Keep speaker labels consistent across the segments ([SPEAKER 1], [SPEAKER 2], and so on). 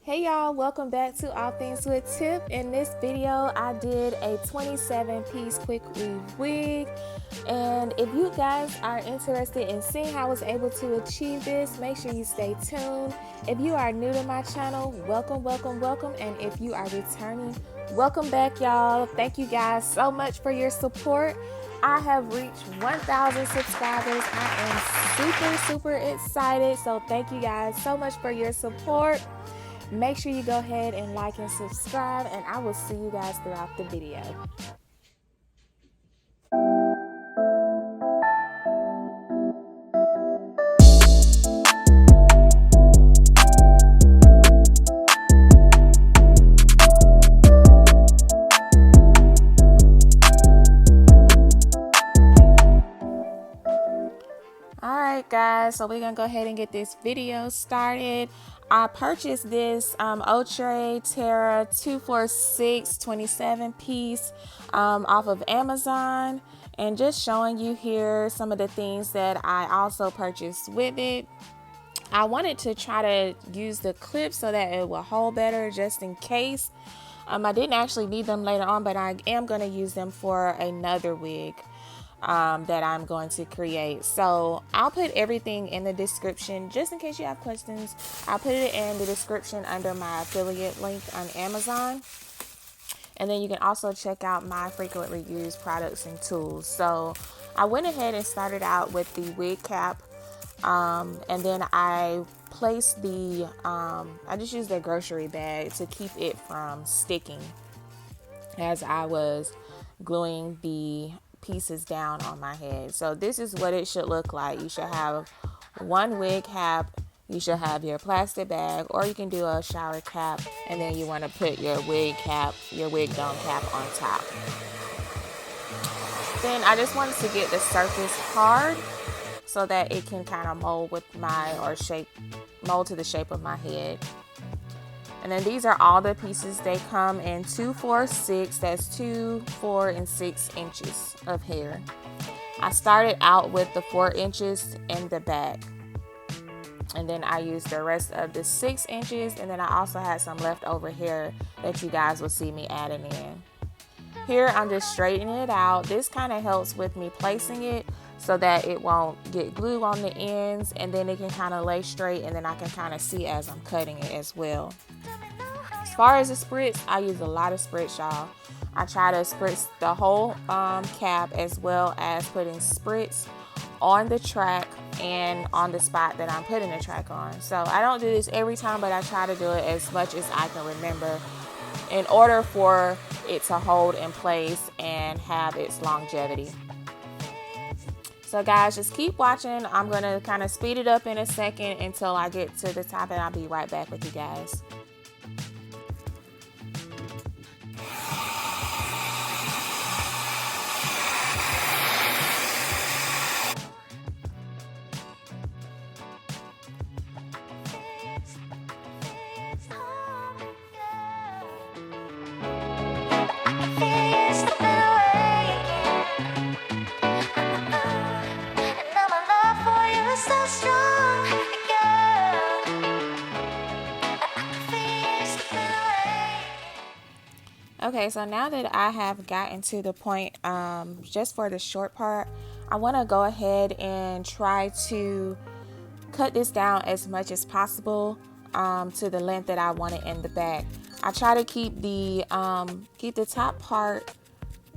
[SPEAKER 1] Hey y'all, welcome back to All Things with Tip. In this video, I did a 27-piece quick weave wig. And if you guys are interested in seeing how I was able to achieve this, make sure you stay tuned. If you are new to my channel, welcome. And if you are returning, welcome back y'all. Thank you guys so much for your support. I have reached 1,000 subscribers. I am super excited. So thank you guys so much for your support. Make sure you go ahead and like and subscribe, and I will see you guys throughout the video. Alright guys, so we're gonna go ahead and get this video started. I purchased this Outre Terra 246 27-piece off of Amazon, and just showing you here some of the things that I also purchased with it. I wanted to try to use the clips so that it will hold better just in case. I didn't actually need them later on, but I am going to use them for another wig that I'm going to create. So I'll put everything in the description just in case you have questions. I'll put it in the description under my affiliate link on Amazon. And then you can also check out my frequently used products and tools. So I went ahead and started out with the wig cap. And then I placed the, I just used a grocery bag to keep it from sticking as I was gluing the pieces down on my head. So this is what it should look like. You should have one wig cap, you should have your plastic bag, or you can do a shower cap, and then you want to put your wig cap, your wig dome cap on top. Then I just wanted to get the surface hard so that it can kind of mold with mold to the shape of my head. And then these are all the pieces. They come in 2, 4, 6. That's 2, 4, and 6 inches of hair. I started out with the 4 inches in the back, and then I used the rest of the 6 inches, and then I also had some leftover hair that you guys will see me adding in. Here I'm just straightening it out. This kind of helps with me placing it so that it won't get glue on the ends, and then it can kind of lay straight, and then I can kind of see as I'm cutting it as well. As far as the spritz, I use a lot of spritz, y'all. I try to spritz the whole cap, as well as putting spritz on the track and on the spot that I'm putting the track on. So I don't do this every time, but I try to do it as much as I can remember in order for it to hold in place and have its longevity. So guys, just keep watching. I'm going to kind of speed it up in a second until I get to the top, and I'll be right back with you guys. Okay, so now that I have gotten to the point, just for the short part, I want to go ahead and try to cut this down as much as possible to the length that I want it in the back. I try to keep the top part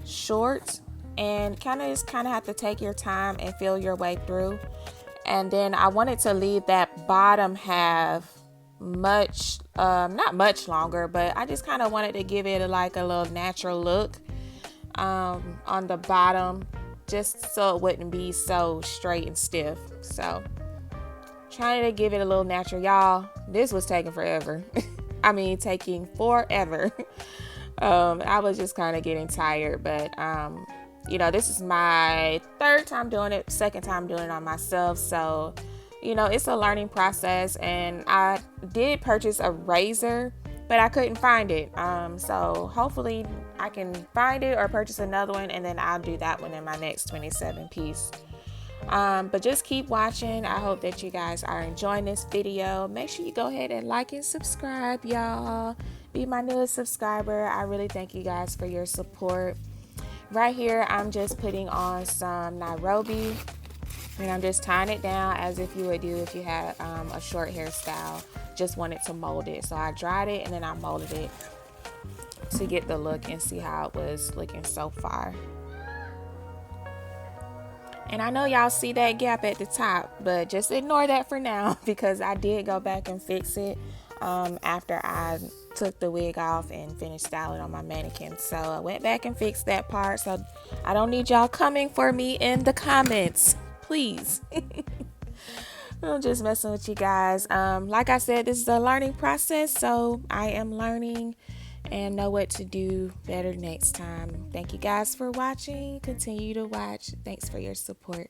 [SPEAKER 1] short, and kind of have to take your time and feel your way through. And then I wanted to leave that bottom half not much longer, but I just kind of wanted to give it like a little natural look on the bottom, just so it wouldn't be so straight and stiff. So trying to give it a little natural. Y'all, this was taking forever. I mean, taking forever. I was just kind of getting tired, but you know, this is my third time doing it, second time doing it on myself, so you know, it's a learning process. And I did purchase a razor, but I couldn't find it. So hopefully I can find it or purchase another one, and then I'll do that one in my next 27-piece But just keep watching. I hope that you guys are enjoying this video. Make sure you go ahead and like and subscribe, y'all. Be my newest subscriber. I really thank you guys for your support. Right here, I'm just putting on some Nairobi, and I'm just tying it down as if you would do if you had a short hairstyle. Just wanted to mold it. So I dried it and then I molded it to get the look and see how it was looking so far. And I know y'all see that gap at the top, but just ignore that for now because I did go back and fix it after I took the wig off and finished styling on my mannequin. So I went back and fixed that part. So I don't need y'all coming for me in the comments, please. I'm just messing with you guys. Like I said, this is a learning process, so I am learning and know what to do better next time. Thank you guys for watching. Continue to watch. Thanks for your support.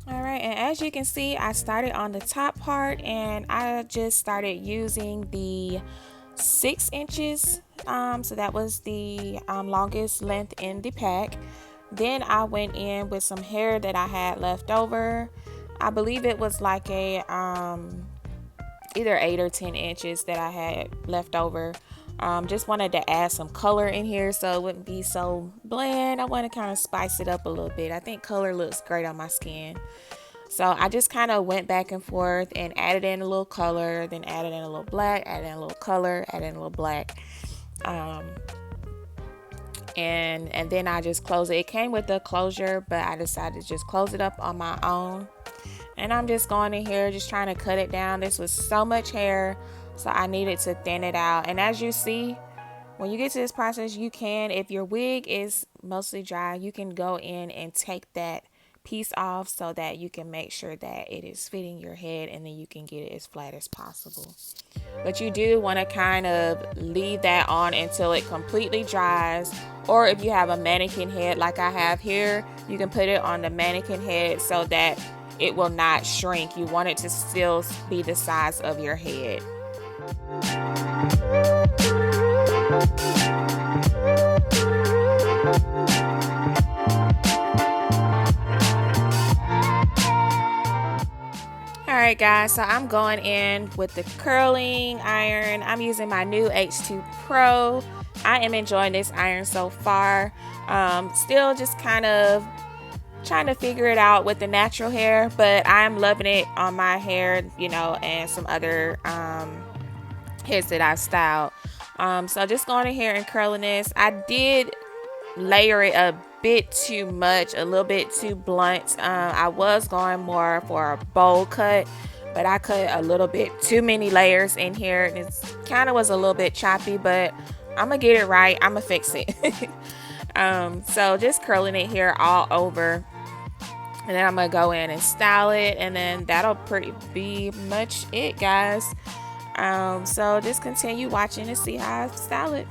[SPEAKER 1] All right, and as you can see, I started on the top part and I just started using the 6 inches. So that was the longest length in the pack. Then I went in with some hair that I had left over. I believe it was like a either 8 or 10 inches that I had left over. Just wanted to add some color in here so it wouldn't be so bland. I want to kind of spice it up a little bit. I think color looks great on my skin. So I just kind of went back and forth and added in a little color, then added in a little black, added in a little color, added in a little black. And then I just closed it. It came with the closure, but I decided to just close it up on my own. And I'm just going in here, just trying to cut it down. This was so much hair, so I needed to thin it out. And as you see, when you get to this process, you can, if your wig is mostly dry, you can go in and take that piece off so that you can make sure that it is fitting your head, and then you can get it as flat as possible. But you do want to kind of leave that on until it completely dries. Or if you have a mannequin head like I have here, you can put it on the mannequin head so that it will not shrink. You want it to still be the size of your head. Alright guys, so I'm going in with the curling iron. I'm using my new H2 Pro. I am enjoying this iron so far. Still just kind of trying to figure it out with the natural hair, but I'm loving it on my hair, you know, and some other hairs that I've styled. So just going in here and curling this. I did layer it a bit too much, a little bit too blunt. I was going more for a bowl cut, but I cut a little bit too many layers in here, and it kind of was a little bit choppy, but I'm gonna get it right. I'm gonna fix it. So just curling it here all over, and then I'm gonna go in and style it, and then that'll pretty be much it, guys. So just continue watching to see how I style it.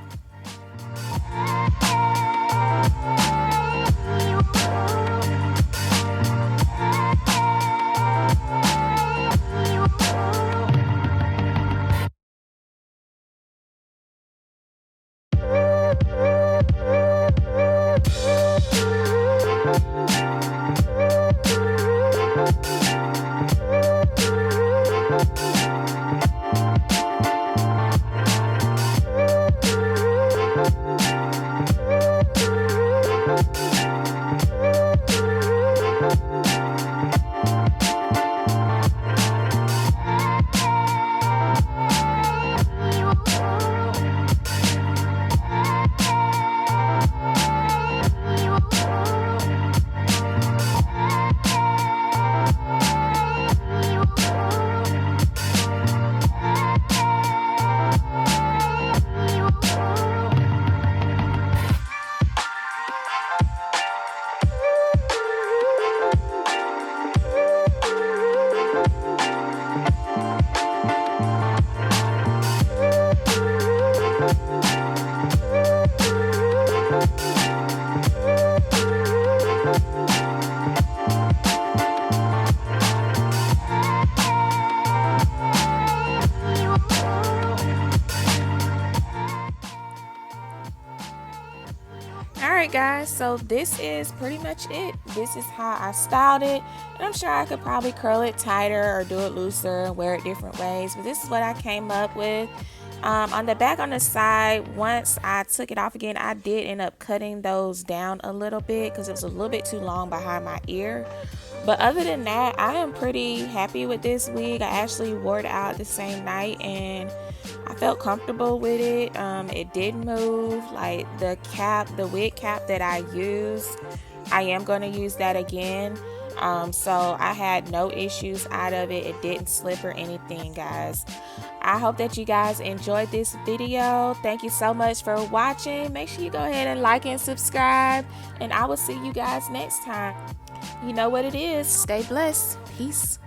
[SPEAKER 1] guys, so this is pretty much it. This is how I styled it, and I'm sure I could probably curl it tighter or do it looser and wear it different ways, but this is what I came up with. On the back, on the side, once I took it off again, I did end up cutting those down a little bit because it was a little bit too long behind my ear. But other than that, I am pretty happy with this wig. I actually wore it out the same night and I felt comfortable with it. It did move. Like the wig cap that I used, I am going to use that again. So I had no issues out of it. It didn't slip or anything, guys. I hope that you guys enjoyed this video. Thank you so much for watching. Make sure you go ahead and like and subscribe, and I will see you guys next time. You know what it is. Stay blessed. Peace.